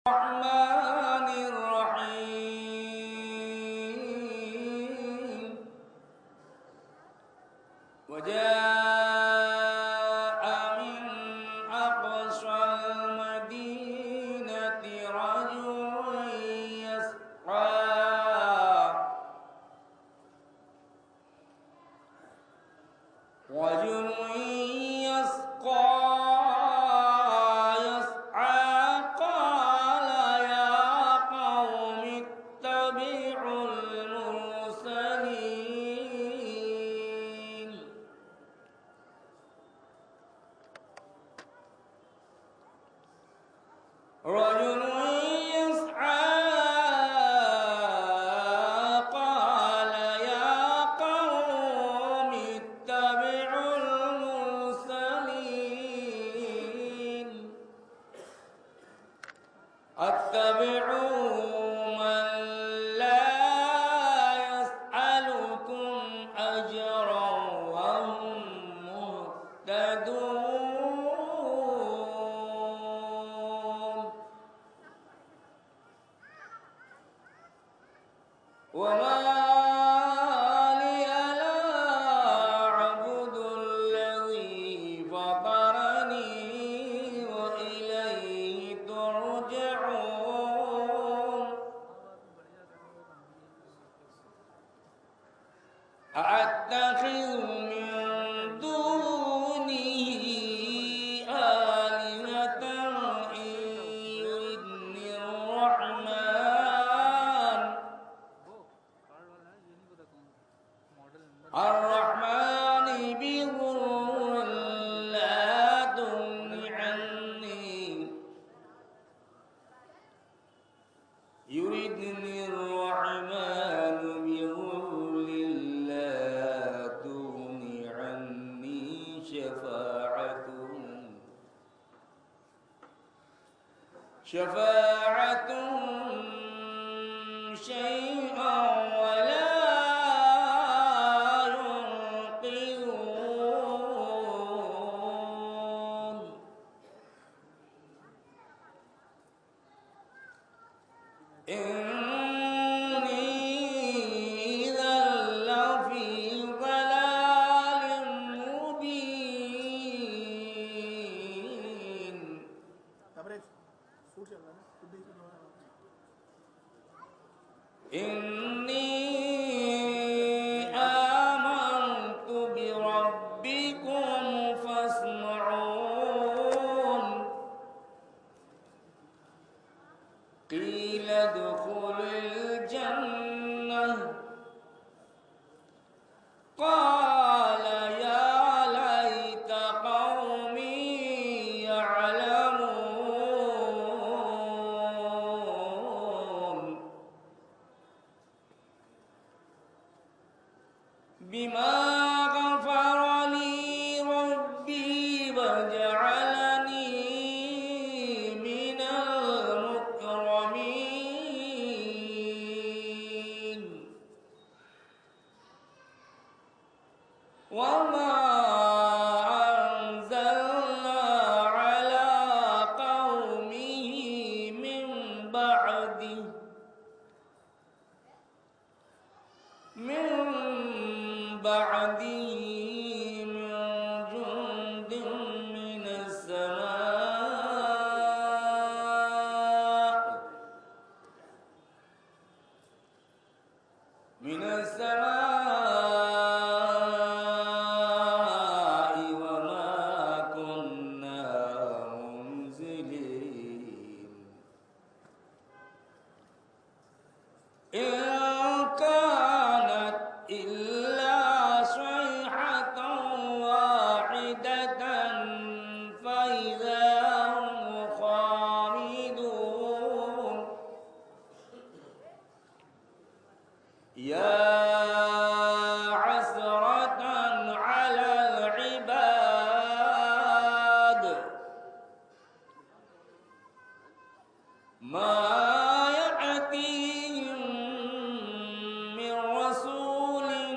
الرحمن الرحيم وجاء من أقصى المدينة رجل يسعى قال يا قوم اتبعوا المرسلين رجل يسعى قال يا قوم اتبعوا المرسلين اتبعوا من لا يسألكم أجرا وهم مهتدون وما لي لا أعبد الذي فطرني وإليه ترجعون أأتخذ من دونه آلهة إن يردني الرحمن بضر لا تغن عني يردني الرحمن بضر لا تغن عني شفاعتهم شيئا ولا ينقذون إني إذا لفي ضلال مبين إني آمنت بربكم فاسمعون قيل ادخل الجنة قال يا ليت قومي يعلمون بما غفر لي ربي وجعلني من المكرمين وما أنزلنا على قومه من بعده من جند من السماء وما كنا منزلين إن كانت إلا صيحة واحدة فإذا هم خامدون يا حسرة على العباد ما يأتيهم من رسول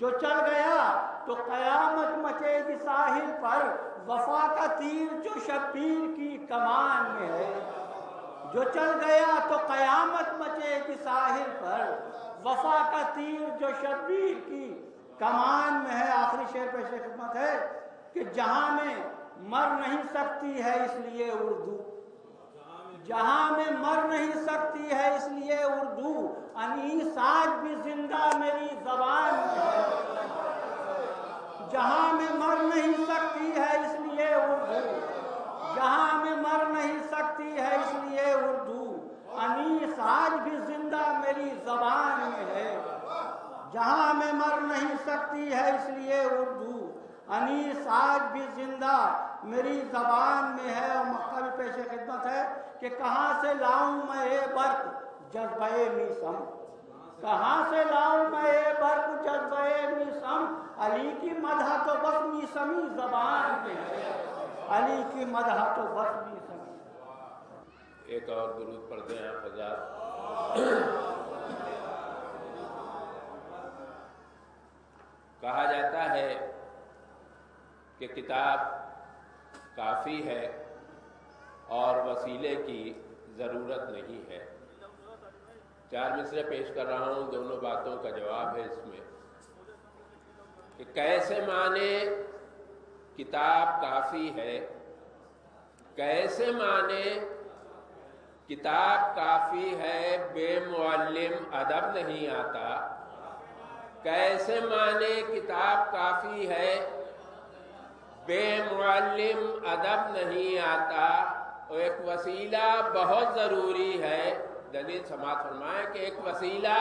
جو چل گیا تو قیامت مچے گی ساحل پر، وفا کا تیر جو شبیر کی کمان میں ہے۔ جو چل گیا تو قیامت مچے گی ساحل پر، وفا کا تیر جو شبیر کی کمان میں ہے۔ آخری شعر پیش خدمت ہے کہ جہاں میں مر نہیں سکتی ہے اس لیے اردو، جہاں میں مر نہیں سکتی ہے اس لیے اردو، انیس آج بھی زندہ میری زبان میں ہے۔ جہاں میں مر نہیں سکتی ہے اس لیے اردو، جہاں میں مر نہیں سکتی ہے اس لیے اردو، انیس آج بھی زندہ میری زبان میں ہے۔ جہاں میں مر نہیں سکتی ہے اس لیے اردو، انیس آج بھی زندہ میری زبان میں ہے۔ اور مکہ بھی پیش خدمت ہے کہ کہاں سے لاؤں میں اے برق جذبہ میسم، کہاں سے لاؤں میں اے برق جذبہ میسم، علی کی مدح تو بس میسمی زبان میں ہے، علی کی مدح تو بس میسمی۔ ایک اور درود پڑھتے ہیں آپ حضرات۔ کہا جاتا ہے کہ کتاب کافی ہے اور وسیلے کی ضرورت نہیں ہے۔ 4 مصرے پیش کر رہا ہوں، دونوں باتوں کا جواب ہے اس میں کہ کیسے معنی کتاب کافی ہے، کیسے معنی کتاب کافی ہے بے معلم ادب نہیں آتا، کیسے معنی کتاب کافی ہے بے معلم ادب نہیں آتا۔ اور ایک وسیلہ بہت ضروری ہے، دلیل سماعت فرمائیں کہ ایک وسیلہ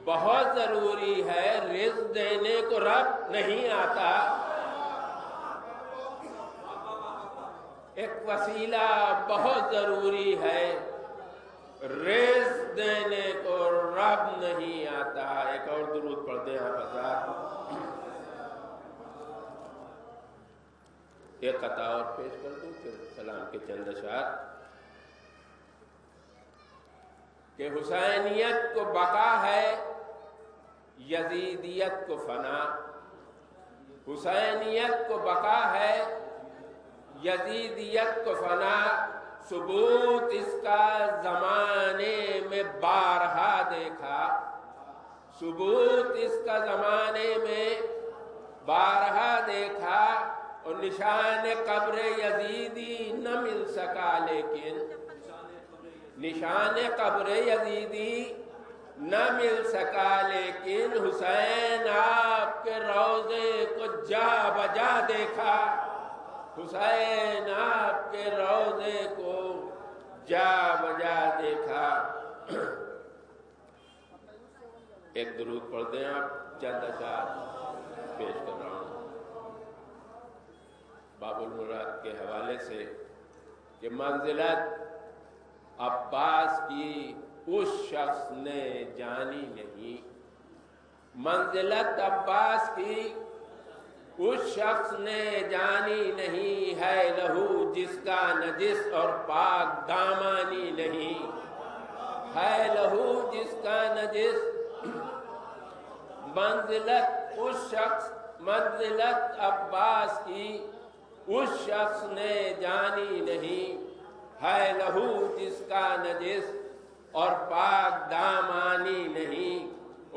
بہت ضروری ہے، رزق دینے کو رب نہیں آتا۔ ایک وسیلہ بہت ضروری ہے، رزق دینے کو رب نہیں آتا۔ ایک اور درود پڑھ دیں آپ حضرات۔ ایک قطعہ اور پیش کر دوں پھر سلام کے چند اشعار کہ حسینیت کو بقا ہے یزیدیت کو فنا، حسینیت کو بقا ہے یزیدیت کو فنا، ثبوت اس کا زمانے میں بارہا دیکھا، ثبوت اس کا زمانے میں بارہا دیکھا، اور نشان قبر یزیدی نہ مل سکا، لیکن نشان قبر یزیدی نہ مل سکا، لیکن حسین آپ کے روضے کو جا بجا دیکھا، حسین آپ کے روضے کو جا بجا دیکھا۔ ایک درود پڑھ دیں آپ، چند اشعار پیش کر رہا ہوں باب المراد کے حوالے سے کہ منزلت عباس کی اس شخص نے جانی نہیں، منزلت عباس کی اس شخص نے جانی نہیں، ہے لہو جس کا نجس اور پاک دامانی نہیں، ہے لہو جس کا نجس۔ منزلت اس شخص، منزلت عباس کی اس شخص نے جانی نہیں، ہے لہو جس کا نجس اور پاک دامانی نہیں،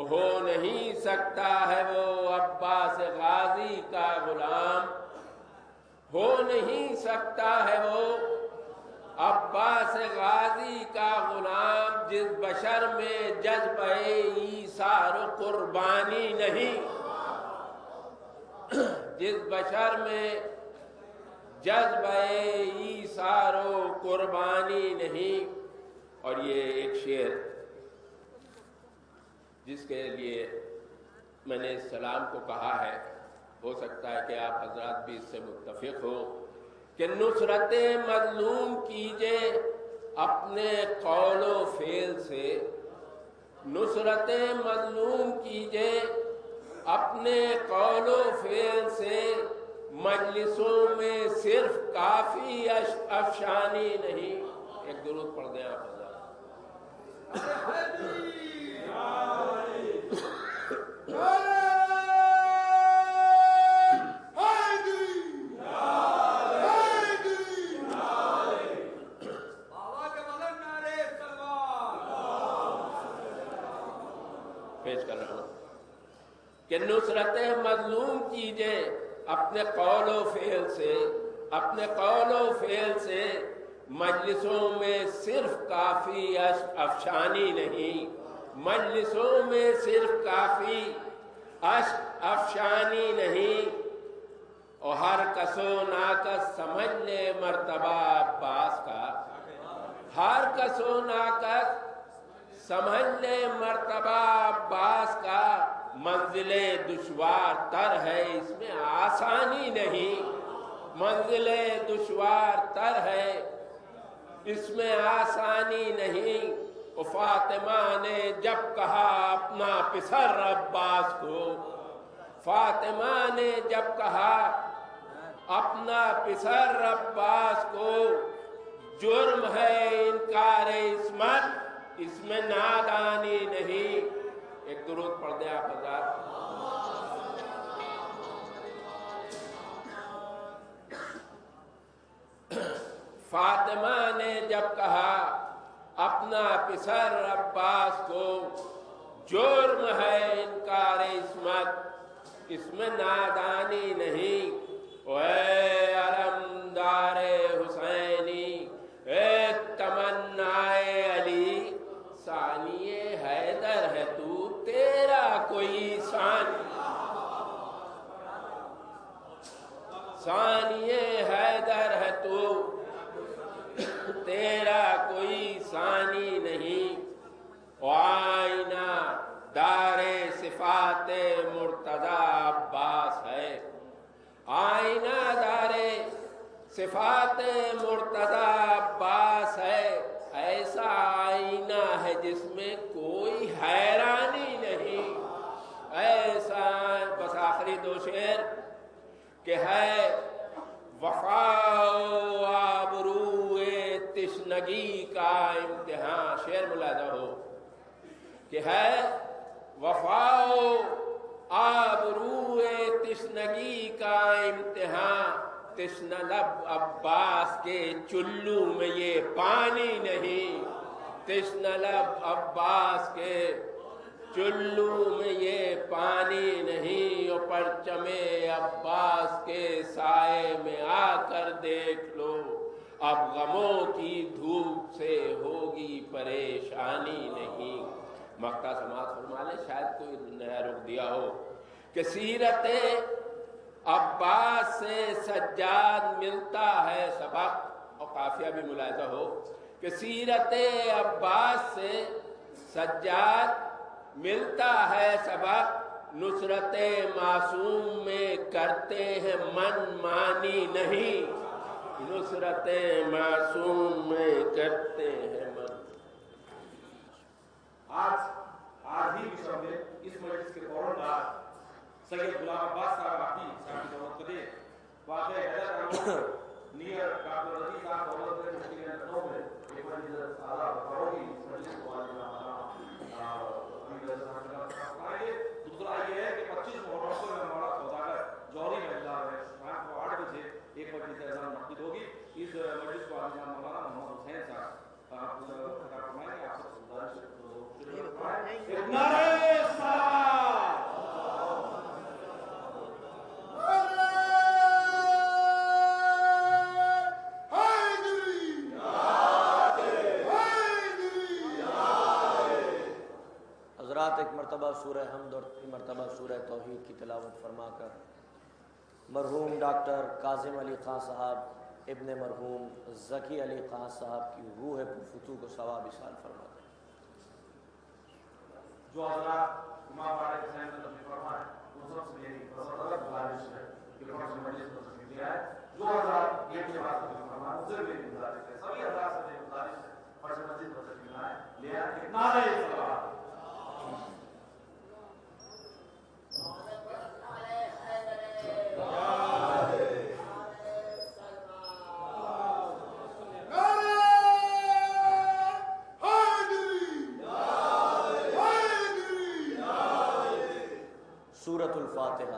ہو نہیں سکتا ہے وہ عباس غازی کا غلام، ہو نہیں سکتا ہے وہ عباس غازی کا غلام، جس بشر میں جذبہ ایثار و قربانی نہیں، جس بشر میں جذبہ ایثار و قربانی نہیں۔ اور یہ ایک شعر جس کے لیے میں نے سلام کو کہا ہے، ہو سکتا ہے کہ آپ حضرات بھی اس سے متفق ہو کہ نصرت مظلوم کیجے اپنے قول و فعل سے، نصرت مظلوم کیجے اپنے قول و فعل سے، مجلسوں میں صرف کافی افشانی نہیں۔ ایک درود پڑھ دیں آپ حضرات۔ نعرہ کہ نصرت مظلوم کیجئے اپنے قول و فعل سے، اپنے قول و فعل سے۔ مجلسوں میں صرف کافی افشانی نہیں، مجلسوں میں صرف کافی افشانی نہیں، اور ہر کس و ناکس سمجھ لے مرتبہ عباس کا، ہر کس و ناکس سمجھ لے مرتبہ عباس کا۔ منزل دشوار تر ہے اس میں آسانی نہیں، منزل دشوار تر ہے اس میں آسانی نہیں۔ وہ فاطمہ نے جب کہا اپنا پسر عباس کو، فاطمہ نے جب کہا اپنا پسر عباس کو، جرم ہے انکار عصمت اس میں نادانی نہیں۔ ایک درود پڑھ دیں آپ حضرات۔ فاطمہ نے جب کہا اپنا پسر عباس کو، جرم ہے انکار عصمت اس میں نادانی نہیں۔ اے علمدار حسینی، اے تمنائے علی، ثانی حیدر ہے تو، تیرا کوئی ثانی حیدر ہے تو، تیرا کوئی ثانی نہیں۔ آئینہ دار صفات مرتضی عباس ہے، آئینہ دار صفات مرتضی عباس ہے۔ ایسا آئینہ ہے جس میں کوئی حیرانی نہیں، ایسا بس آخری دو شعر کہ ہے وفا و آبرو تشنگی کا امتحان، شعر ملاحظہ ہو کہ ہے وفا و آبرو تشنگی کا امتحان، تشنہ لب عباس کے چلو میں یہ پانی نہیں، تشنہ لب عباس کے چلو میں یہ پانی نہیں۔ اور پرچم عباس کے سائے میں آ کر دیکھ لو، اب غموں کی دھوپ سے ہوگی پریشانی نہیں۔ مقطع سماعت فرما لیں، شاید کوئی نیا رخ دیا ہو کہ سیرت عباس سے سجاد ملتا ہے سبق، اور قافیہ بھی ملاحظہ ہو کہ سیرت عباس سے سجاد ملتا ہے سبق، نصرت معصوم میں کرتے ہیں من مانی نہیں، نصرت معصوم میں کرتے ہیں من۔ آج ہی مصر میں اس مجلس کے فوراً بعد سید غلام عباس صاحب آتی صاحب کی دولت قدیر واقع حیدر نیئر ڈاکٹر رضی صاحب دولت قدیر مشکل لکھنؤ میں ایک مجلس سالہ ہوگی، اس مجلس کو آج دوسرا یہ ہے کہ 25 محرم کو ہمارا سوداگر جوہری محلہ ہے، شام کو 8 بجے ایک مجلس اذان منعقد ہوگی۔ اس مجلس کو آج مولانا محمد حسین صاحب آپ فرمائیں گے، آپ سے گزارش ہے نعرہ صلوات۔ حضرات ایک مرتبہ سورہ حمد اور ایک مرتبہ سورہ توحید کی تلاوت فرما کر مرحوم ڈاکٹر کاظم علی خان صاحب ابن مرحوم ذکی علی خان صاحب کی روح پرفتو کو ثواب ایصال فرما دیں۔ جو حضرات امام باقر حسین کا تشریف فرما ہے ان سب سے میری بہت گزارش ہے کہ فرض مجلس کو تشریف دیا ہے۔ جو حضرات گیٹ کے بعد تشریف فرما ہے ان سے میری گزارش ہے، سبھی حضرات سے میری گزارش ہے فرض مجلس کو تشریف لائیں، لے آئیں، نعرہ صلوات۔ سورۃ الفاتحہ۔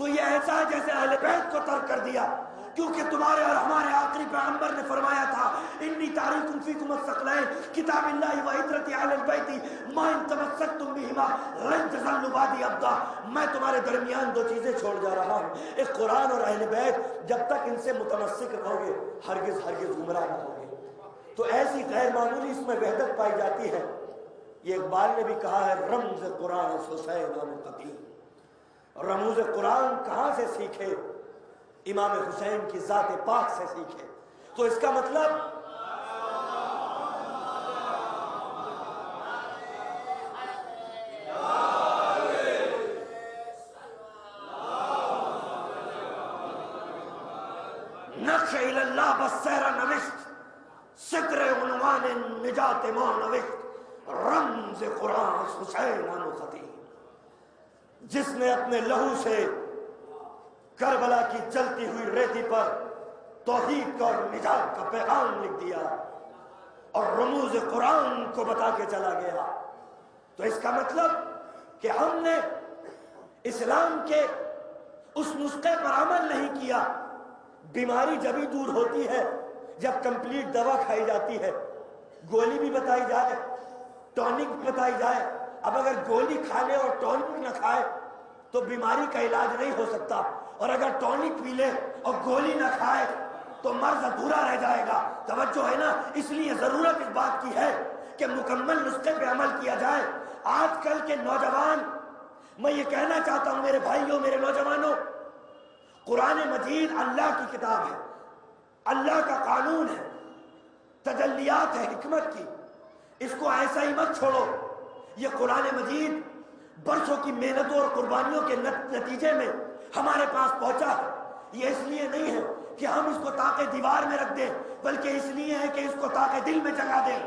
تو یہ ایسا ہے جیسے اہل بیت کو ترک کر دیا، کیونکہ تمہارے اور ہمارے آخری پیغمبر نے فرمایا تھا انی تاریکم فیکم الثقلین کتاب اللہ و عترت اہل البیت ما ان تمسکتم بہما لن تضلوا بعدی ابدا، میں تمہارے درمیان دو چیزیں چھوڑ جا رہا ہوں، ایک قرآن اور اہل بیت، جب تک ان سے متمسک رہو گے ہرگز ہرگز گمراہ نہ ہوگے۔ تو ایسی غیر معمولی اس میں وحدت پائی جاتی ہے۔ یہ اقبال نے بھی کہا ہے رمز قرآن حسین قدیم، رموز قرآن کہاں سے سیکھے؟ امام حسین کی ذات پاک سے سیکھے۔ تو اس کا مطلب نقش اللہ بسیر نوشت ستر عنوان نجات ماں نوشت رمز قرآن حسین خطیب، جس نے اپنے لہو سے کربلا کی جلتی ہوئی ریتی پر توحید کا اور نجات کا پیغام لکھ دیا اور رموز قرآن کو بتا کے چلا گیا۔ تو اس کا مطلب کہ ہم نے اسلام کے اس نسخے پر عمل نہیں کیا۔ بیماری جبھی دور ہوتی ہے جب کمپلیٹ دوا کھائی جاتی ہے، گولی بھی بتائی جائے، ٹونک بتائی جائے۔ اب اگر گولی کھا لے اور ٹونک نہ کھائے تو بیماری کا علاج نہیں ہو سکتا، اور اگر ٹونک پی لے اور گولی نہ کھائے تو مرض ادھورا رہ جائے گا۔ توجہ ہے نا؟ اس لیے ضرورت اس بات کی ہے کہ مکمل نسخے پہ عمل کیا جائے۔ آج کل کے نوجوان، میں یہ کہنا چاہتا ہوں میرے بھائیوں، میرے نوجوانوں، قرآن مجید اللہ کی کتاب ہے، اللہ کا قانون ہے، تجلیات ہے حکمت کی، اس کو ایسا ہی مت چھوڑو۔ یہ قرآن مجید برسوں کی محنتوں اور قربانیوں کے نتیجے میں ہمارے پاس پہنچا ہے۔ یہ اس لیے نہیں ہے کہ ہم اس کو تاکہ دیوار میں رکھ دیں، بلکہ اس لیے ہے کہ اس کو تاکہ دل میں جگہ دیں۔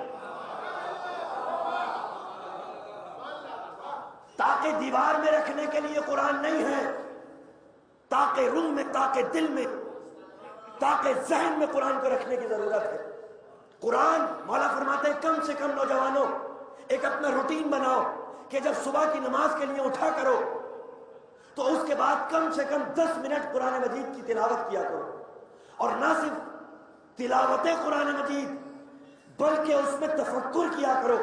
تاکہ دیوار میں رکھنے کے لیے قرآن نہیں ہے، تاکہ روح میں، تاکہ دل میں، تاکہ ذہن میں قرآن کو رکھنے کی ضرورت ہے۔ قرآن، مولا فرماتے ہیں کم سے کم نوجوانوں ایک اپنا روٹین بناؤ کہ جب صبح کی نماز کے لیے اٹھا کرو تو اس کے بعد کم سے کم 10 منٹ قرآن مجید کی تلاوت کیا کرو، اور نہ صرف تلاوت قرآن مجید بلکہ اس میں تفکر کیا کرو۔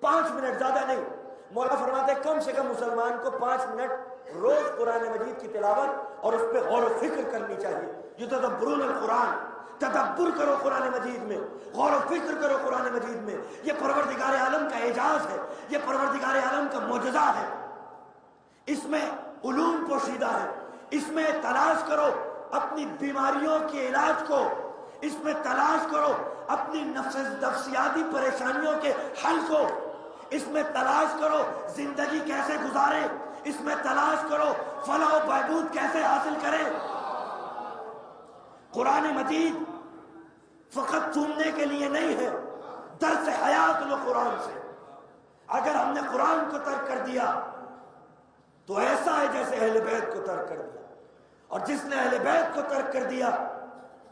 5 منٹ، زیادہ نہیں۔ مولا فرماتے ہیں کم سے کم مسلمان کو 5 منٹ روز قرآن مجید کی تلاوت اور اس پہ غور و فکر کرنی چاہیے۔ یتدبرون القرآن، تدبر کرو قرآن مجید میں، غور و فکر کرو قرآن مجید میں۔ یہ پروردگار عالم کا اعجاز ہے، یہ پروردگار عالم کا معجزہ ہے۔ اس میں علوم پوشیدہ ہے، اس میں تلاش کرو اپنی بیماریوں کے علاج کو، اس میں تلاش کرو اپنی نفسیاتی پریشانیوں کے حل کو، اس میں تلاش کرو زندگی کیسے گزارے، اس میں تلاش کرو فلاح و بہبود کیسے حاصل کرے۔ قرآن مجید فقط سننے کے لیے نہیں ہے، درس حیات لو قرآن سے۔ اگر ہم نے قرآن کو ترک کر دیا تو ایسا ہے جیسے اہل بیت کو ترک کر دیا، اور جس نے اہل بیت کو ترک کر دیا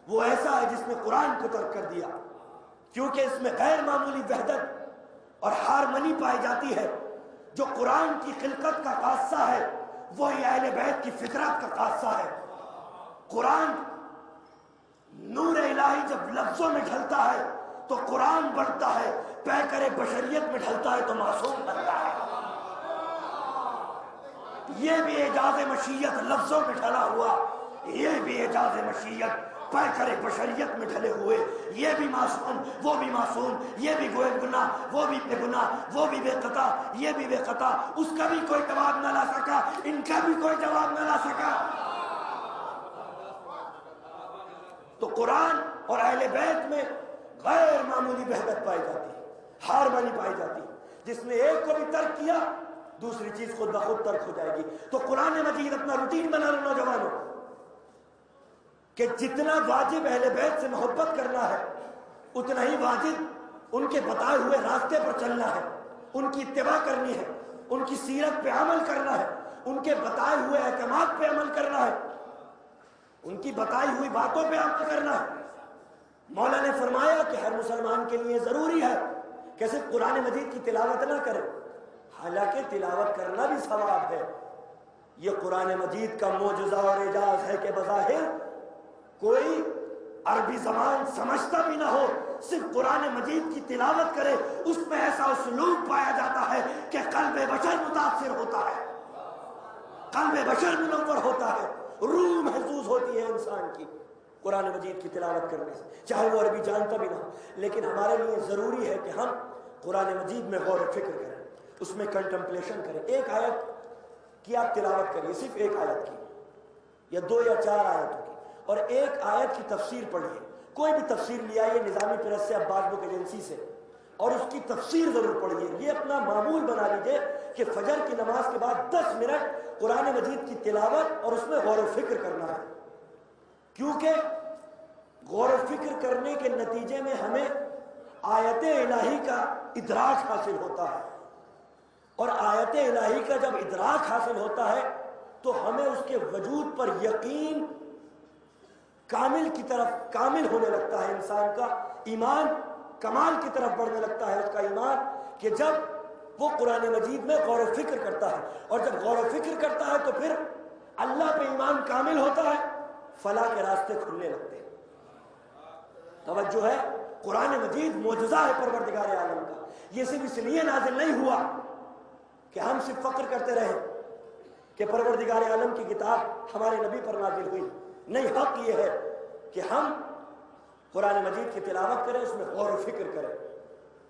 وہ ایسا ہے جس نے قرآن کو ترک کر دیا، کیونکہ اس میں غیر معمولی وحدت اور ہارمنی پائی جاتی ہے۔ جو قرآن کی خلقت کا خاصہ ہے وہی اہل بیت کی فطرت کا خاصہ ہے۔ قرآن نور الہی جب لفظوں میں ڈھلتا ہے تو قرآن بڑھتا ہے، پیکر بشریت میں ڈھلتا ہے تو معصوم بنتا ہے۔ یہ بھی اعجاز مشیت لفظوں میں ڈھلا ہوا، یہ بھی اعجاز مشیت پیکر بشریت میں ڈھلے ہوئے، یہ بھی معصوم وہ بھی معصوم، یہ بھی گوئے گناہ وہ بھی بے گناہ، وہ بھی بے خطا یہ بھی بے خطا، اس کا بھی کوئی جواب نہ لا سکا، ان کا بھی کوئی جواب نہ لا سکا۔ تو قرآن اور اہل بیت میں غیر معمولی وحدت پائی جاتی ہے، ہارمنی پائی جاتی ہے۔ جس نے ایک کو بھی ترک کیا دوسری چیز خود بخود ترک ہو جائے گی۔ تو قرآن مجید اپنا روٹین بنا لو نوجوانوں کہ جتنا واجب اہل بیت سے محبت کرنا ہے اتنا ہی واجب ان کے بتائے ہوئے راستے پر چلنا ہے، ان کی اتباع کرنی ہے، ان کی سیرت پہ عمل کرنا ہے، ان کے بتائے ہوئے احکامات پہ عمل کرنا ہے، ان کی بتائی ہوئی باتوں پہ عمل کرنا ہے۔ مولا نے فرمایا کہ ہر مسلمان کے لیے ضروری ہے کہ صرف قرآن مجید کی تلاوت نہ کرے، حالانکہ تلاوت کرنا بھی ثواب ہے، یہ قرآن مجید کا معجزہ اور اعجاز ہے کہ بظاہر کوئی عربی زبان سمجھتا بھی نہ ہو، صرف قرآن مجید کی تلاوت کرے، اس میں ایسا اسلوب پایا جاتا ہے کہ قلب بشر متاثر ہوتا ہے، قلب بشر منور ہوتا ہے، روح محسوس ہوتی ہے انسان کی قرآن مجید کی تلاوت کرنے سے، چاہے وہ عربی جانتا بھی نہ ہو۔ لیکن ہمارے لیے ضروری ہے کہ ہم قرآن مجید میں غور و فکر کریں، اس میں کنٹمپلیشن کریں۔ ایک آیت کی آپ تلاوت کریے، صرف ایک آیت کی یا 2 یا 4 آیتوں کی، اور ایک آیت کی تفسیر پڑھیے۔ کوئی بھی تفسیر لیا یہ نظامی پریس سے، عباس بک ایجنسی سے، اور اس کی تفسیر ضرور پڑھیے۔ یہ اپنا معمول بنا لیجئے کہ فجر کی نماز کے بعد 10 منٹ قرآن مجید کی تلاوت اور اس میں غور و فکر کرنا ہے، کیونکہ غور و فکر کرنے کے نتیجے میں ہمیں آیت الہی کا ادراک حاصل ہوتا ہے، اور آیت الہی کا جب ادراک حاصل ہوتا ہے تو ہمیں اس کے وجود پر یقین کامل کی طرف کامل ہونے لگتا ہے، انسان کا ایمان کمال کی طرف بڑھنے لگتا ہے اس کا ایمان، کہ جب وہ قرآن مجید میں غور و فکر کرتا ہے، اور جب غور و فکر کرتا ہے تو پھر اللہ پہ ایمان کامل ہوتا ہے، فلاح کے راستے کھلنے لگتے ہیں۔ توجہ ہے، قرآن مجید معجزہ ہے پروردگار عالم کا۔ یہ صرف اس لیے نازل نہیں ہوا کہ ہم صرف فخر کرتے رہے کہ پروردگار عالم کی کتاب ہمارے نبی پر نازل ہوئی، نہیں، حق یہ ہے کہ ہم قرآن مجید کی تلاوت کریں، اس میں غور و فکر کریں،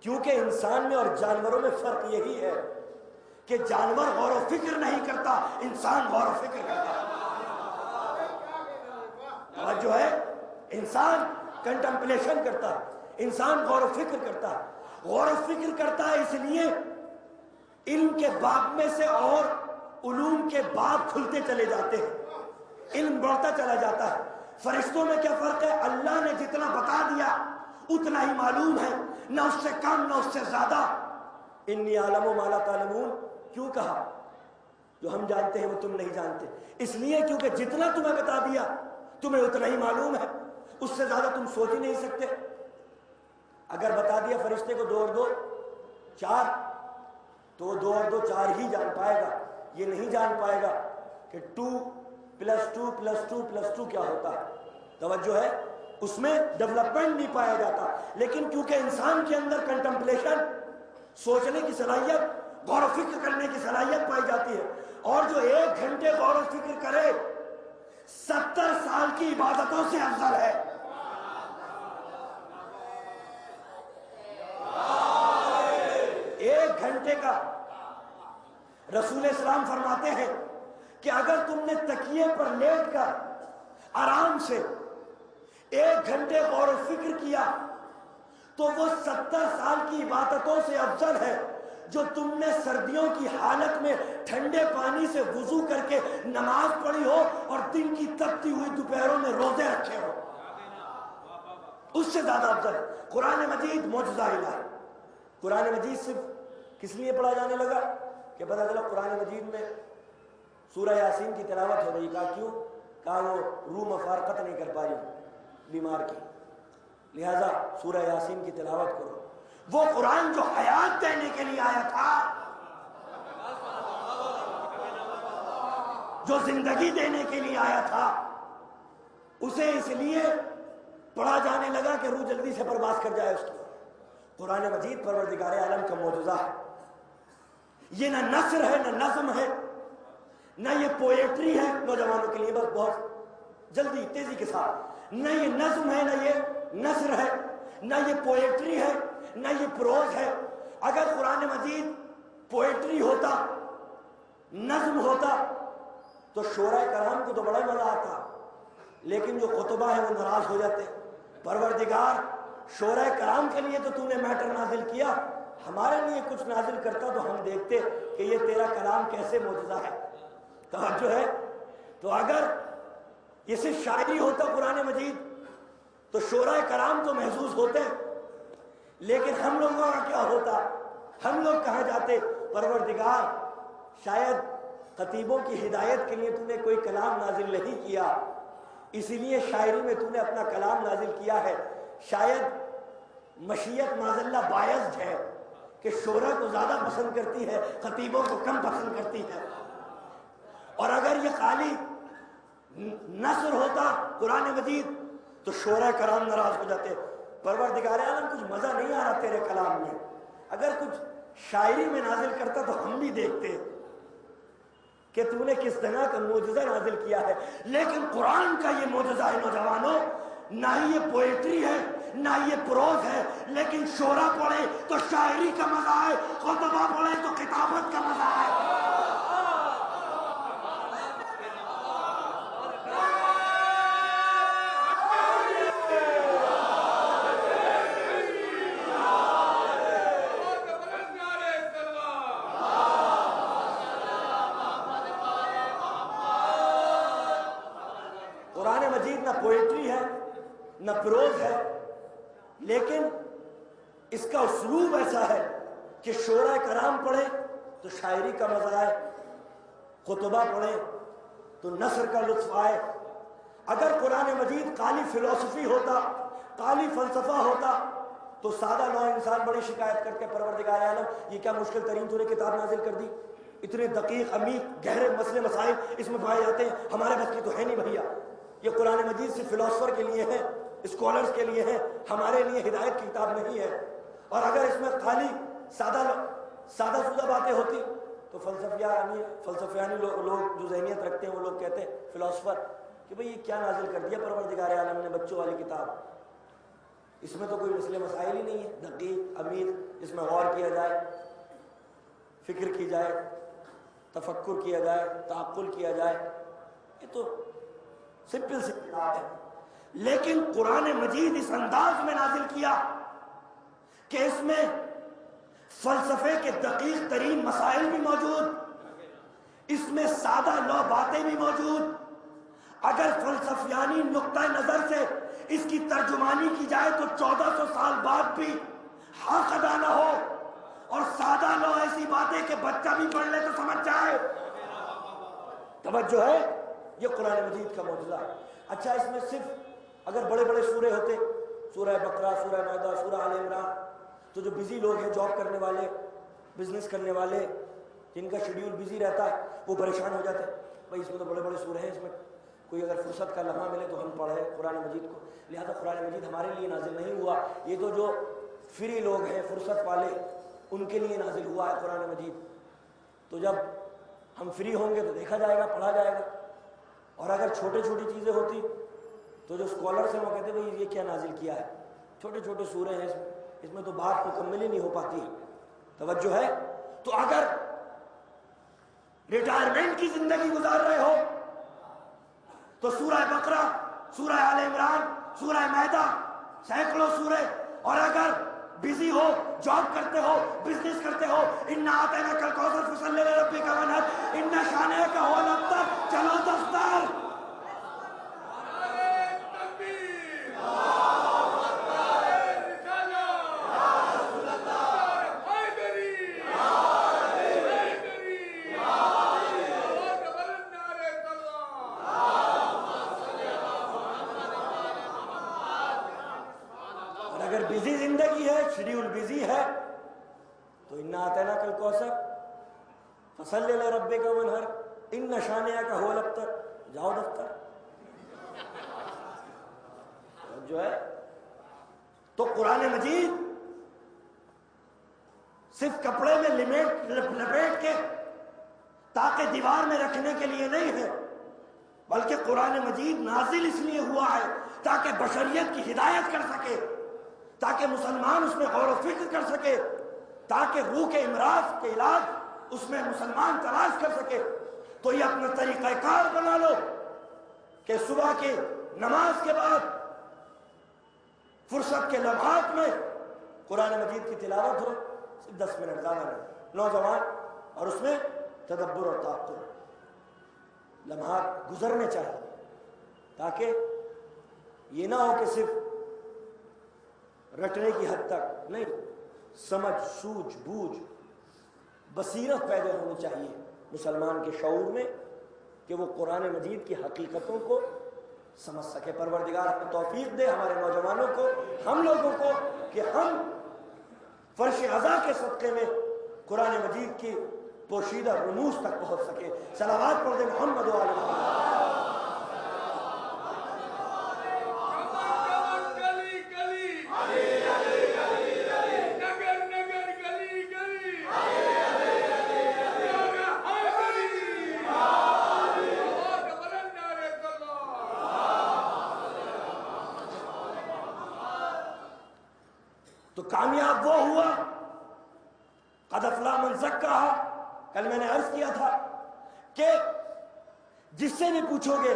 کیونکہ انسان میں اور جانوروں میں فرق یہی ہے کہ جانور غور و فکر نہیں کرتا، انسان غور و فکر کرتا ہے۔ توجہ ہے، انسان کنٹمپلیشن کرتا ہے، انسان غور و فکر کرتا ہے، غور و فکر کرتا ہے، اس لیے علم کے باب میں سے اور علوم کے باب کھلتے چلے جاتے ہیں، علم بڑھتا چلا جاتا ہے۔ فرشتوں میں کیا فرق ہے؟ اللہ نے جتنا بتا دیا اتنا ہی معلوم ہے، نہ اس سے کم نہ اس سے زیادہ۔ انی اعلم ما لا تعلمون کیوں کہا؟ جو ہم جانتے ہیں وہ تم نہیں جانتے، اس لیے کیونکہ جتنا تمہیں بتا دیا تمہیں اتنا ہی معلوم ہے، اس سے زیادہ تم سوچ ہی نہیں سکتے۔ اگر بتا دیا فرشتے کو 2 اور 2 4 تو وہ 2 اور 2 4 ہی جان پائے گا، یہ نہیں جان پائے گا کہ 2 + 2 + 2 + 2 کیا ہوتا ہے۔ توجہ ہے، اس میں ڈیولپمنٹ نہیں پایا جاتا، لیکن کیونکہ انسان کے اندر کنٹمپلیشن، سوچنے کی صلاحیت، غور و فکر کرنے کی صلاحیت پائی جاتی ہے، اور جو 1 گھنٹے غور و فکر کرے 70 سال کی عبادتوں سے افضل ہے۔ 1 گھنٹے کا رسول اسلام فرماتے ہیں کہ اگر تم نے تکیے پر لیٹ کر آرام سے 1 گھنٹے غور و فکر کیا تو وہ 70 سال کی عبادتوں سے افضل ہے جو تم نے سردیوں کی حالت میں ٹھنڈے پانی سے وضو کر کے نماز پڑھی ہو اور دن کی تپتی ہوئی دوپہروں میں روزے رکھے ہو، اس سے زیادہ افضل ہے۔ قرآن مجید معجزہ الہی۔ قرآن مجید صرف کس لیے پڑھا جانے لگا کہ پتہ چلا قرآن مجید میں سورہ یاسین کی تلاوت ہو رہی، کہا کیوں؟ کہا وہ روح مفارقت نہیں کر پائی بیمار کی، لہذا سورہ یاسین کی تلاوت کرو۔ وہ قرآن جو حیات دینے کے لیے آیا تھا، جو زندگی دینے کے لیے آیا تھا، اسے اس لیے پڑھا جانے لگا کہ روح جلدی سے پرواز کر جائے اس کی۔ قرآن مجید پروردگار عالم کا معجزہ ہے، یہ نہ نثر ہے نہ نظم ہے نہ یہ پوئٹری ہے نوجوانوں کے لیے، بس بہت جلدی تیزی کے ساتھ، نہ یہ نظم ہے نہ یہ نثر ہے نہ یہ پوئٹری ہے نہ یہ پروز ہے۔ اگر قرآن مجید پوئٹری ہوتا، نظم ہوتا تو شعراء کرام کو تو بڑا مزہ آتا، لیکن جو خطبہ ہیں وہ ناراض ہو جاتے۔ پروردگار شعراء کرام کے لیے تو نے میٹر نازل کیا، ہمارے لیے کچھ نازل کرتا تو ہم دیکھتے کہ یہ تیرا کلام کیسے معجزہ ہے۔ توجہ ہے، تو اگر یہ صرف شاعری ہوتا قرآن مجید تو شعراء کرام تو محظوظ ہوتے، لیکن ہم لوگوں کا کیا ہوتا؟ ہم لوگ کہاں جاتے؟ پروردگار شاید خطیبوں کی ہدایت کے لیے نے کوئی کلام نازل نہیں کیا، اسی لیے شاعری میں نے اپنا کلام نازل کیا ہے۔ شاید مشیت معذاللہ باعث ہے کہ شعراء کو زیادہ پسند کرتی ہے، خطیبوں کو کم پسند کرتی ہے، اور اگر یہ خالی نثر ہوتا قرآن مجید تو شورا کرام ناراض ہو جاتے، پروردگار عالم کچھ مزہ نہیں آ رہا تیرے کلام میں، اگر کچھ شاعری میں نازل کرتا تو ہم بھی دیکھتے کہ تو نے کس طرح کا معجزہ نازل کیا ہے۔ لیکن قرآن کا یہ معجزہ ہے نوجوانوں، نہ ہی یہ پوئٹری ہے نہ یہ پروز ہے، لیکن شعرا پڑھے تو شاعری کا مزہ ہے، خطبہ پڑھے تو کتابت کا مزہ ہے۔ قرآن مجید نہ پوئٹری ہے نہ پروز ہے، لیکن اس کا اسلوب ایسا ہے کہ شعراء کرام پڑھے تو شاعری کا مزہ آئے، خطبہ پڑھے تو نثر کا لطف آئے۔ اگر قرآن مجید قالی فلسفی ہوتا، قالی فلسفہ ہوتا تو سادہ نو انسان بڑی شکایت کرتے، پروردگار عالم یہ کیا مشکل ترین تو نے کتاب نازل کر دی، اتنے دقیق عمیق گہرے مسئلے مسائل اس میں پائے جاتے ہیں، ہمارے بس کی تو ہے نہیں بھیا۔ یہ قرآن مجید صرف فلاسفر کے لیے ہے، اسکالرز کے لیے ہے، ہمارے لیے ہدایت کی کتاب نہیں ہے۔ اور اگر اس میں خالی سادہ سودہ باتیں ہوتی تو فلسفیانی لوگ جو ذہنیت رکھتے ہیں وہ لوگ کہتے ہیں فلاسفر کہ بھئی یہ کیا نازل کر دیا پروردگار عالم نے بچوں والی کتاب، اس میں تو کوئی مسئلے مسائل ہی نہیں ہے، دقیق عمیق اس میں غور کیا جائے، فکر کی جائے، تفکر کیا جائے، تعقل کیا جائے، یہ تو سمپل سی کتاب ہے۔ لیکن قرآن مجید اس انداز میں نازل کیا کہ اس میں فلسفے کے دقیق ترین مسائل بھی موجود، اس میں سادہ لو باتیں بھی موجود۔ اگر فلسفیانی نقطہ نظر سے اس کی ترجمانی کی جائے تو 1400 سال بعد بھی حق ادا نہ ہو، اور سادہ لو ایسی باتیں کہ بچہ بھی پڑھ لے تو سمجھ جائے۔ توجہ ہے، یہ قرآن مجید کا معجزہ ہے۔ اچھا، اس میں صرف اگر بڑے بڑے سورے ہوتے، سورہ بقرہ، سورہ مائدہ، سورہ آل عمران، تو جو بزی لوگ ہیں، جاب کرنے والے، بزنس کرنے والے، جن کا شیڈیول بزی رہتا ہے، وہ پریشان ہو جاتے ہیں، بھائی اس میں تو بڑے بڑے سورے ہیں، اس میں کوئی اگر فرصت کا لمحہ ملے تو ہم پڑھیں قرآن مجید کو۔ لہذا قرآن مجید ہمارے لیے نازل نہیں ہوا، یہ تو جو فری لوگ ہیں، فرصت والے، ان کے لیے نازل ہوا ہے قرآن مجید۔ تو جب ہم فری ہوں گے تو دیکھا جائے گا، پڑھا جائے گا۔ اور اگر چھوٹی چھوٹی چیزیں ہوتی تو جو اسکالرس ہیں وہ کہتے ہیں بھئی یہ کیا نازل کیا ہے، چھوٹے چھوٹے سورے ہیں، اس میں تو بات مکمل ہی نہیں ہو پاتی۔ توجہ ہے۔ تو اگر ریٹائرمنٹ کی زندگی گزار رہے ہو تو سورہ بقرہ، سورہ آل عمران، سورہ مائدہ، سینکڑوں سورے، اور اگر بزی ہو، جاب کرتے ہو، بزنس کرتے ہو، اِنَّا أَعْطَيْنَاكَ الْكَوْثَرَ فَصَلِّ لِرَبِّكَ وَانْحَرْ إِنَّ شَانِئَكَ هُوَ الْأَبْتَرُ۔ چلو دفتر۔ اگر بزی زندگی ہے، شیڈیول بزی ہے، تو اِنَّا أَعْطَيْنَاكَ الْكَوْثَرَ فَصَلِّ لِرَبِّكَ وَانْحَرْ إِنَّ شَانِئَكَ هُوَ الْأَبْتَرُ۔ جاؤ دفتر۔ جو ہے تو قرآن مجید صرف کپڑے میں لپیٹ کے تاکہ دیوار میں رکھنے کے لیے نہیں ہے، بلکہ قرآن مجید نازل اس لیے ہوا ہے تاکہ بشریت کی ہدایت کر سکے، تاکہ مسلمان اس میں غور و فکر کر سکے، تاکہ روح کے امراض کے علاج اس میں مسلمان تلاش کر سکے۔ تو یہ اپنا طریقہ کار بنا لو کہ صبح کی نماز کے بعد فرصت کے لمحات میں قرآن مجید کی تلاوت ہو، صرف 10 منٹ، زیادہ نہیں، نوجوان، اور اس میں تدبر اور تعقل لمحات گزرنے چاہیے، تاکہ یہ نہ ہو کہ صرف رٹنے کی حد تک نہیں، سمجھ، سوجھ بوجھ، بصیرت پیدا ہونی چاہیے مسلمان کے شعور میں کہ وہ قرآن مجید کی حقیقتوں کو سمجھ سکے۔ پروردگار ہمیں توفیق دے، ہمارے نوجوانوں کو، ہم لوگوں کو، کہ ہم فرش عزا کے صدقے میں قرآن مجید کی پوشیدہ رموز تک پہنچ سکے. صلوات پڑھ دیں محمد و آل محمد. تو کامیاب وہ ہوا قد افلح من زکاہا. کل میں نے عرض کیا تھا کہ جس سے بھی پوچھو گے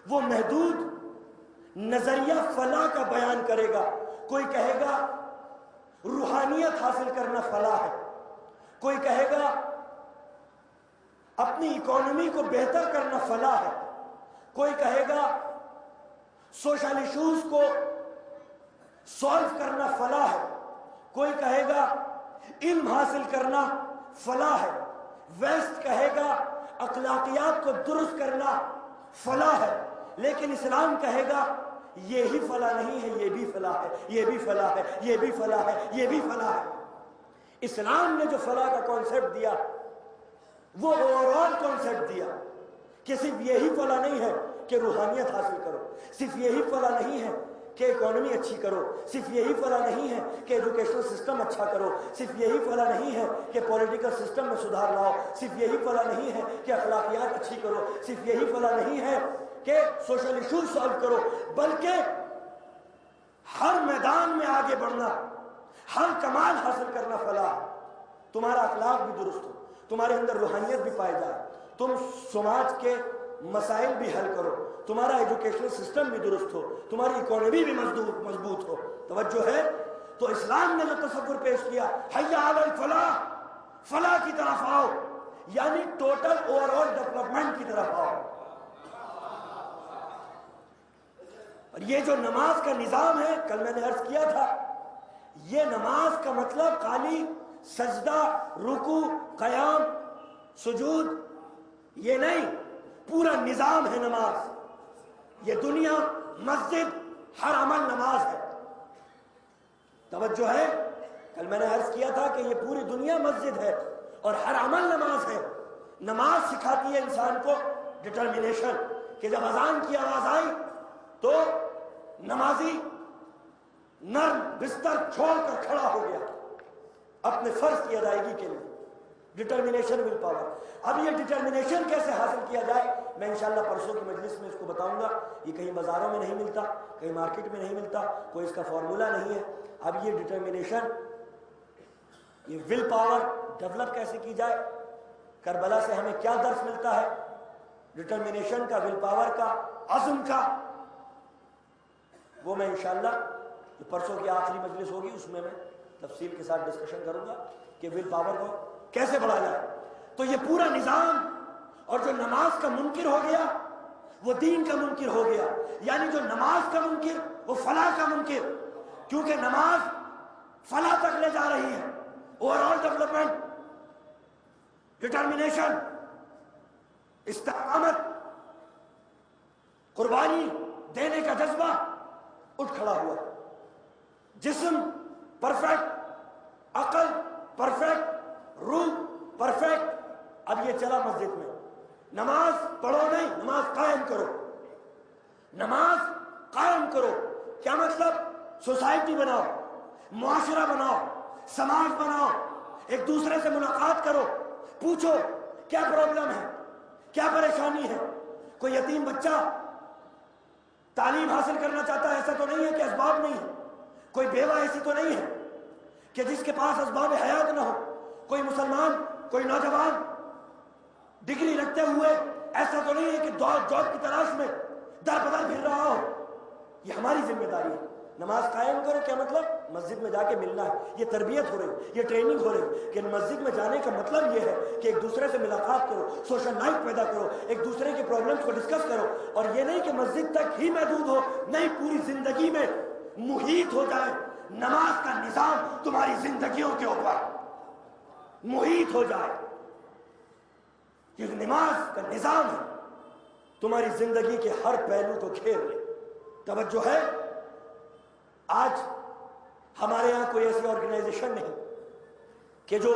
وہ محدود نظریہ فلاح کا بیان کرے گا. کوئی کہے گا روحانیت حاصل کرنا فلاح ہے, کوئی کہے گا اپنی اکانومی کو بہتر کرنا فلاح ہے, کوئی کہے گا سوشل ایشوز کو سالو کرنا فلاح ہے, کوئی کہے گا علم حاصل کرنا فلاح ہے, ویسٹ کہے گا اخلاقیات کو درست کرنا فلاح ہے. لیکن اسلام کہے گا یہی فلاح نہیں ہے, یہ بھی فلاح ہے, یہ بھی فلاح ہے, یہ بھی فلاح ہے, یہ بھی فلاح ہے. اسلام نے جو فلاح کا کانسیپٹ دیا وہ اوور آل کانسیپٹ دیا کہ صرف یہی فلاح نہیں ہے کہ روحانیت حاصل کرو, صرف یہی فلاح نہیں ہے کہ اکانومی اچھی کرو, صرف یہی فلاح نہیں ہے کہ ایجوکیشنل سسٹم اچھا کرو, صرف یہی فلاح نہیں ہے کہ پولیٹیکل سسٹم میں سدھار لاؤ, صرف یہی فلاح نہیں ہے کہ اخلاقیات اچھی کرو, صرف یہی فلاح نہیں ہے کہ سوشل ایشوز سالو کرو, بلکہ ہر میدان میں آگے بڑھنا, ہر کمال حاصل کرنا فلاح. تمہارا اخلاق بھی درست ہو, تمہارے اندر روحانیت بھی پائے جائے, تم سماج کے مسائل بھی حل کرو, تمہارا ایجوکیشنل سسٹم بھی درست ہو, تمہاری اکانومی بھی مضبوط ہو. توجہ ہے. تو اسلام نے جو تصور پیش کیا حی علی الفلاح, فلاح کی طرف آؤ, یعنی ٹوٹل اوور آل ڈیولپمنٹ کی طرف آؤ. اور یہ جو نماز کا نظام ہے, کل میں نے عرض کیا تھا, یہ نماز کا مطلب خالی سجدہ, رکوع, قیام, سجود یہ نہیں, پورا نظام ہے نماز. یہ دنیا, مسجد, ہر عمل نماز ہے. توجہ ہے. کل میں نے عرض کیا تھا کہ یہ پوری دنیا مسجد ہے اور ہر عمل نماز ہے. نماز سکھاتی ہے انسان کو ڈٹرمنیشن, کہ جب اذان کی آواز آئی تو نمازی نرم بستر چھوڑ کر کھڑا ہو گیا اپنے فرض کی ادائیگی کے لیے. Determination, will power. اب یہ ڈٹرمنیشن کیسے حاصل کیا جائے میں انشاءاللہ پرسوں کی مجلس میں اس کو بتاؤں گا. یہ کہیں بازاروں میں نہیں ملتا, کہیں مارکیٹ میں نہیں ملتا, کوئی اس کا فارمولا نہیں ہے. اب یہ ڈٹرمنیشن, یہ ول پاور ڈیولپ کیسے کی جائے, کربلا سے ہمیں کیا درس ملتا ہے ڈٹرمنیشن کا, ول پاور کا, عزم کا, وہ میں انشاءاللہ پرسوں کی آخری مجلس ہوگی اس میں تفصیل کے ساتھ ڈسکشن کروں گا کہ ول پاور کو کیسے بڑھا جائے. تو یہ پورا نظام, اور جو نماز کا منکر ہو گیا وہ دین کا منکر ہو گیا. یعنی جو نماز کا منکر وہ فلاح کا منکر, کیونکہ نماز فلاح تک لے جا رہی ہے. اوور آل ڈیولپمنٹ, ڈٹرمنیشن, استقامت, قربانی دینے کا جذبہ اٹھ کھڑا ہوا. جسم پرفیکٹ, عقل پرفیکٹ, روح پرفیکٹ. اب یہ چلا مسجد میں, نماز پڑھو نہیں, نماز قائم کرو, نماز قائم کرو. کیا مطلب؟ سوسائٹی بناؤ, معاشرہ بناؤ, سماج بناؤ, ایک دوسرے سے ملاقات کرو, پوچھو کیا پرابلم ہے, کیا پریشانی ہے. کوئی یتیم بچہ تعلیم حاصل کرنا چاہتا ہے, ایسا تو نہیں ہے کہ اسباب نہیں ہے. کوئی بیوہ ایسی تو نہیں ہے کہ جس کے پاس اسباب حیات نہ ہو. کوئی مسلمان, کوئی نوجوان ڈگری رکھتے ہوئے ایسا تو نہیں ہے کہ جاب کی تلاش میں در بدر پھر رہا ہو. یہ ہماری ذمہ داری ہے. نماز قائم کرو, کیا مطلب؟ مسجد میں جا کے ملنا ہے. یہ تربیت ہو رہی, یہ ٹریننگ ہو رہی کہ مسجد میں جانے کا مطلب یہ ہے کہ ایک دوسرے سے ملاقات کرو, سوشل لائف پیدا کرو, ایک دوسرے کے پرابلمس کو ڈسکس کرو. اور یہ نہیں کہ مسجد تک ہی محدود ہو, نہیں, پوری زندگی میں محیط ہو جائے. نماز کا نظام تمہاری زندگیوں کے اوپر محیط ہو جائے. یہ نماز کا نظام ہے, تمہاری زندگی کے ہر پہلو کو گھیر لے. توجہ ہے. آج ہمارے یہاں کوئی ایسی آرگنائزیشن نہیں کہ جو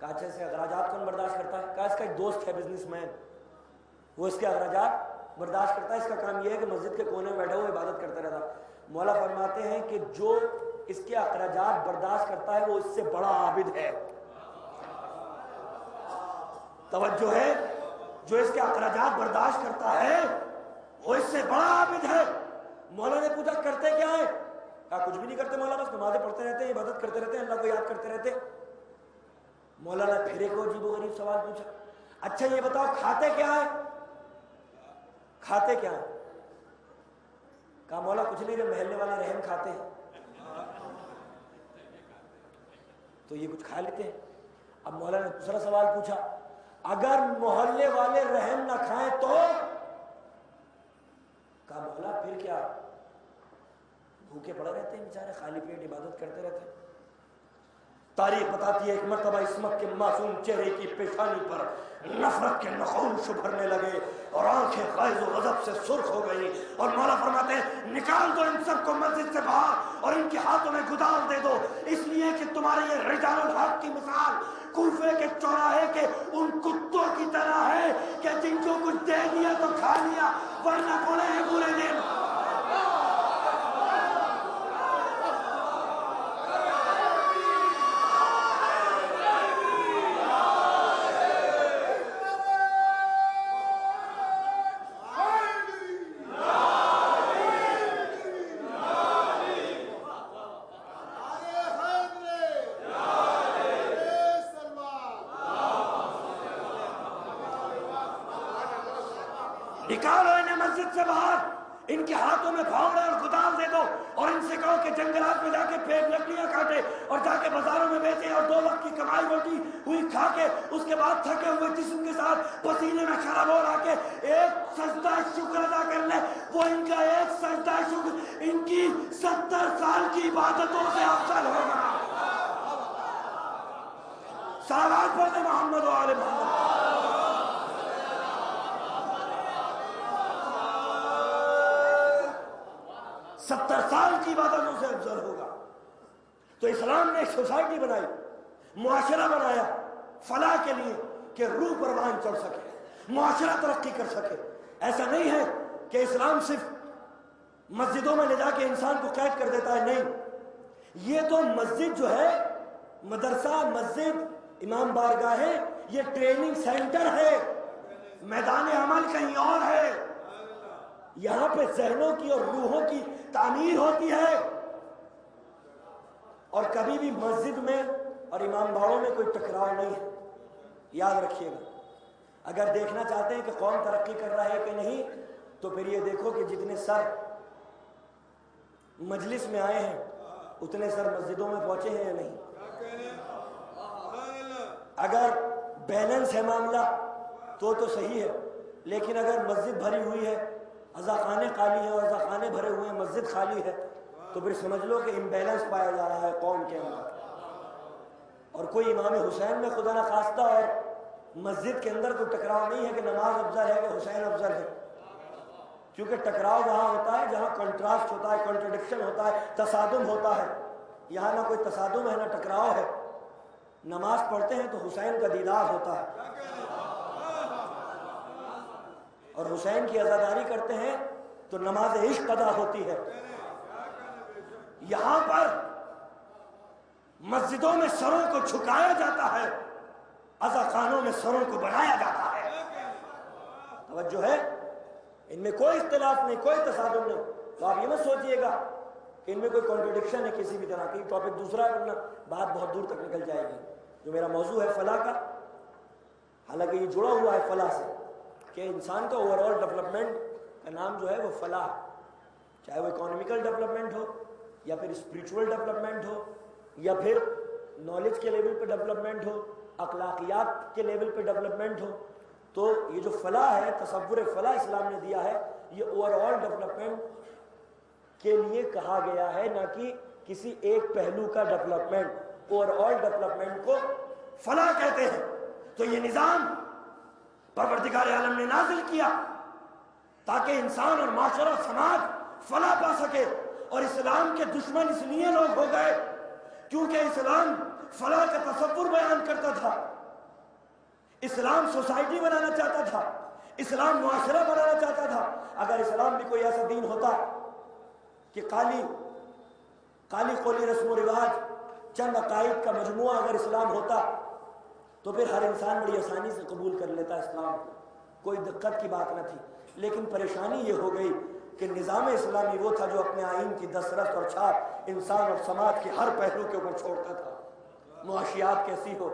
کہا اچھا اس کے اخراجات کون برداشت کرتا ہے؟ کہا اس کا ایک دوست ہے بزنس مین، وہ اس کے اخراجات برداشت کرتا ہے، اس کا کام یہ ہے کہ مسجد کے کونے میں بیٹھا ہوا عبادت کرتا رہتا۔ مولا فرماتے ہیں کہ جو اس کے اخراجات برداشت کرتا ہے وہ اس سے بڑا عابد ہے۔ توجہ ہے، جو اس کے اخراجات برداشت کرتا ہے وہ اس سے بڑا عابد ہے۔ مولا نے پوچھا کرتے کیا ہے؟ کہا کچھ بھی نہیں کرتے مولا، بس نمازیں پڑھتے رہتے ہیں، عبادت کرتے رہتے ہیں، اللہ کو یاد کرتے رہتے ہیں۔ مولا نے پھر ایک عجیب و غریب سوال پوچھا، اچھا یہ بتاؤ کھاتے کیا ہے؟ کھاتے کیا ہے؟ کہا مولا کچھ نہیں، محلے والے رحم کھاتے ہیں، تو یہ کچھ کھا لیتے ہیں۔ اب مولا نے دوسرا سوال پوچھا، اگر محلے والے رحم نہ کھائیں تو؟ کہا مولا پھر کیا، بھوکے پڑے رہتے ہیں بیچارے، خالی پیٹ عبادت کرتے رہتے ہیں۔ تاریخ بتاتی ہے ایک مرتبہ اسمت کے معصوم چہرے کی پیشانی پر نفرت کے نخوش ابھرنے لگے اور آنکھیں غیظ و غضب سے سرخ ہو گئی، اور مولا فرماتے ہیں نکال دو ان سب کو مسجد سے باہر اور ان کے ہاتھوں میں گدال دے دو، اس لیے کہ تمہارے یہ رجال الحق کی مثال کوفے کے چوراہے کے ان کتوں کی طرح ہے کہ جن کو کچھ دے دیا تو کھا لیا ورنہ پڑے ہیں پورے دن۔ نکالو انہیں مسجد سے باہر، ان کے ہاتھوں میں پھاوڑے اور گدال دے دو اور ان سے کہو کہ جنگلات میں جا کے پیڑ لکڑیاں کاٹے اور جا کے بازاروں میں بیچے اور 2 وقت کی کمائی روٹی ہوئی کھا کے اس کے بعد تھکے ہوئے جسم کے ساتھ پسینے میں شرابور آ کے ایک سجدہ شکر ادا کر لے، وہ ان کا ایک سجدہ شکر ان کی 70 سال کی عبادتوں سے افضل ہوگا۔ صلوات پڑھتے محمد و آل محمد۔ 70 سال کی عبادتوں سے افضل ہوگا۔ تو اسلام نے ایک سوسائٹی بنائی، معاشرہ بنایا فلاح کے لیے کہ روح پروان چڑھ سکے، معاشرہ ترقی کر سکے۔ ایسا نہیں ہے کہ اسلام صرف مسجدوں میں لے جا کے انسان کو قید کر دیتا ہے، نہیں، یہ تو مسجد جو ہے، مدرسہ، مسجد، امام بارگاہ ہے، یہ ٹریننگ سینٹر ہے، میدان عمل کہیں اور ہے۔ یہاں پہ ذہنوں کی اور روحوں کی تعمیر ہوتی ہے، اور کبھی بھی مسجد میں اور امام باڑوں میں کوئی ٹکراؤ نہیں ہے، یاد رکھیے گا۔ اگر دیکھنا چاہتے ہیں کہ قوم ترقی کر رہا ہے کہ نہیں، تو پھر یہ دیکھو کہ جتنے سر مجلس میں آئے ہیں اتنے سر مسجدوں میں پہنچے ہیں یا نہیں۔ اگر بیلنس ہے معاملہ تو صحیح ہے، لیکن اگر مسجد بھری ہوئی ہے، عزاخانے خالی ہیں اور عزاخانے بھرے ہوئے ہیں، مسجد خالی ہے، تو پھر سمجھ لو کہ امبیلنس پایا جا رہا ہے قوم کے اندر۔ اور کوئی امام حسین میں خدا نخواستہ اور مسجد کے اندر کوئی ٹکراؤ نہیں ہے کہ نماز افضل ہے کہ حسین افضل ہے، کیونکہ ٹکراؤ وہاں ہوتا ہے جہاں کنٹراسٹ ہوتا ہے، کنٹرڈکشن ہوتا ہے، تصادم ہوتا ہے۔ یہاں نہ کوئی تصادم ہے نہ ٹکراؤ ہے، نماز پڑھتے ہیں تو حسین کا دیدار ہوتا ہے اور حسین کی عزاداری کرتے ہیں تو نماز عشق ادا ہوتی ہے۔ یہاں پر مسجدوں میں سروں کو جھکایا جاتا ہے، عزاخانوں میں سروں کو بڑھایا جاتا ہے۔ توجہ ہے، ان میں کوئی اختلاف نہیں، کوئی تصادم نہیں۔ تو آپ یہ مت سوچئے گا کہ ان میں کوئی کانٹرڈکشن ہے کسی بھی طرح کی۔ ٹاپک دوسرا کرنا، بات بہت دور تک نکل جائے گی۔ جو میرا موضوع ہے فلاح کا، حالانکہ یہ جڑا ہوا ہے فلاح سے، کہ انسان کا اوور آل ڈیولپمنٹ کا نام جو ہے وہ فلاح، چاہے وہ اکانومیکل ڈیولپمنٹ ہو یا پھر اسپریچول ڈیولپمنٹ ہو یا پھر نالج کے لیول پہ ڈیولپمنٹ ہو، اخلاقیات کے لیول پہ ڈیولپمنٹ ہو۔ تو یہ جو فلاح ہے، تصور فلاح اسلام نے دیا ہے، یہ اوور آل ڈیولپمنٹ کے لیے کہا گیا ہے، نہ کہ کسی ایک پہلو کا ڈیولپمنٹ۔ اوور آل ڈیولپمنٹ کو فلاح کہتے ہیں۔ تو یہ نظام پروردگار عالم نے نازل کیا تاکہ انسان اور معاشرہ سماج فلاح پا سکے۔ اور اسلام کے دشمن اس لیے لوگ ہو گئے کیونکہ اسلام فلاح کا تصور بیان کرتا تھا، اسلام سوسائٹی بنانا چاہتا تھا، اسلام معاشرہ بنانا چاہتا تھا۔ اگر اسلام بھی کوئی ایسا دین ہوتا کہ قالی قولی رسم و رواج چند عقائد کا مجموعہ اگر اسلام ہوتا تو پھر ہر انسان بڑی آسانی سے قبول کر لیتا اسلام، کوئی دقت کی بات نہ تھی۔ لیکن پریشانی یہ ہو گئی کہ نظام اسلامی وہ تھا جو اپنے آئین کی دسترس اور چھاپ انسان اور سماج کے ہر پہلو کے اوپر چھوڑتا تھا۔ معاشیات کیسی ہو،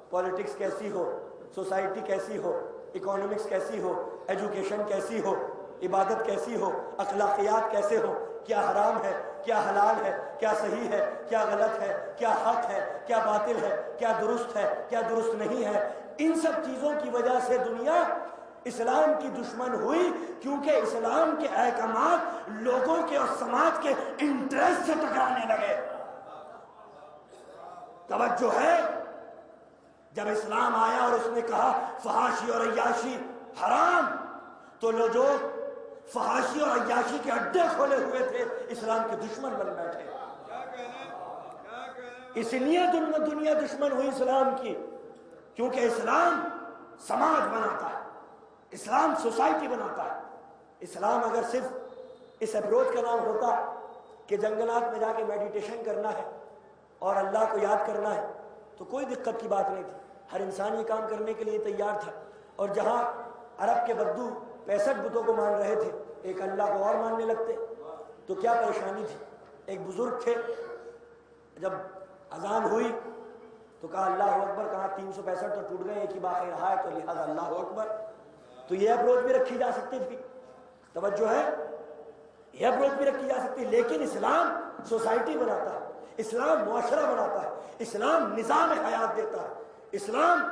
پولیٹکس کیسی ہو، سوسائٹی کیسی ہو، اکانومکس کیسی ہو، ایجوکیشن کیسی ہو، عبادت کیسی ہو، اخلاقیات کیسے ہو، کیا حرام ہے، کیا حلال ہے، کیا صحیح ہے، کیا غلط ہے، کیا حق ہے، کیا باطل ہے، کیا درست ہے، کیا درست نہیں ہے، ان سب چیزوں کی وجہ سے دنیا اسلام کی دشمن ہوئی، کیونکہ اسلام کے احکامات لوگوں کے اور سماج کے انٹرسٹ سے ٹکرانے لگے۔ توجہ ہے، جب اسلام آیا اور اس نے کہا فحاشی اور عیاشی حرام، تو جو فحاشی اور عیاشی کے اڈے کھولے ہوئے تھے اسلام کے دشمن بن بیٹھے۔ اس لیے دنیا دشمن ہوئی اسلام کی، کیونکہ اسلام سماج بناتا ہے، اسلام سوسائٹی بناتا ہے۔ اسلام اگر صرف اس اپروچ کا نام ہوتا کہ جنگلات میں جا کے میڈیٹیشن کرنا ہے اور اللہ کو یاد کرنا ہے تو کوئی دقت کی بات نہیں تھی، ہر انسان یہ کام کرنے کے لیے تیار تھا۔ اور جہاں عرب کے بدو 65 بتوں کو مان رہے تھے، ایک اللہ کو اور ماننے لگتے تو کیا پریشانی تھی۔ ایک بزرگ تھے، جب اذان ہوئی تو کہا اللہ اکبر، کہا 365 تو ٹوٹ گئے، ایک ہی باقی رہا ہے، تو لہذا اللہ اکبر۔ تو یہ اپروچ بھی رکھی جا سکتی تھی، توجہ ہے، یہ اپروچ بھی رکھی جا سکتی، لیکن اسلام سوسائٹی بناتا ہے، اسلام معاشرہ بناتا ہے، اسلام نظام حیات دیتا ہے، اسلام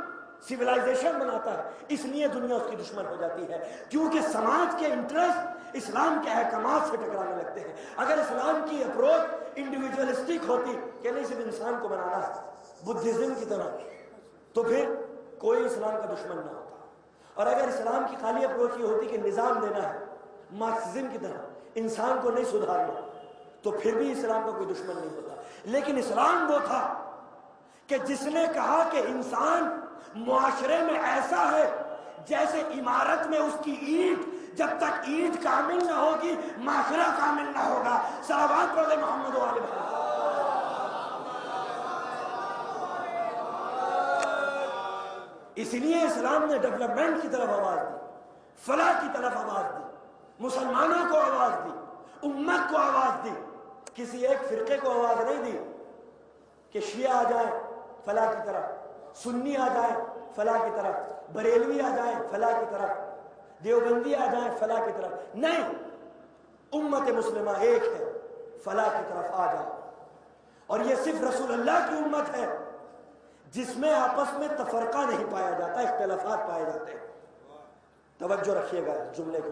سیولائزیشن بناتا ہے۔ اس لیے دنیا اس کی دشمن ہو جاتی ہے، کیونکہ سماج کے انٹرسٹ اسلام کے احکامات سے ٹکرانے لگتے ہیں۔ اگر اسلام کی اپروچ انڈیویجولسٹک ہوتی کہ نہیں صرف انسان کو بنانا ہے بدھزم کی طرح، تو پھر کوئی اسلام کا دشمن نہ ہوتا۔ اور اگر اسلام کی خالی اپروچ یہ ہوتی کہ نظام دینا ہے مارکسزم کی طرح، انسان کو نہیں سدھارنا، تو پھر بھی اسلام کا کوئی دشمن نہیں ہوتا۔ لیکن اسلام وہ تھا کہ جس نے کہا کہ انسان معاشرے میں ایسا ہے جیسے عمارت میں اس کی اینٹ، جب تک اینٹ کامل نہ ہوگی معاشرہ کامل نہ ہوگا۔ صلوات پڑھے محمد و آل محمد۔ اس لیے اسلام نے ڈیولپمنٹ کی طرف آواز دی، فلاح کی طرف آواز دی، مسلمانوں کو آواز دی، امت کو آواز دی، کسی ایک فرقے کو آواز نہیں دی کہ شیعہ آ جائیں فلاح کی طرف، سنی آ جائیں فلاح کی طرف، بریلوی آ جائیں فلاح کی طرف، دیوبندی آ جائیں فلاح کی طرف، نہیں، امت مسلمہ ایک ہے، فلاح کی طرف آ جاؤ۔ اور یہ صرف رسول اللہ کی امت ہے جس میں آپس میں تفرقہ نہیں پایا جاتا، اختلافات پائے جاتے ہیں۔ توجہ رکھیے گا جملے کو۔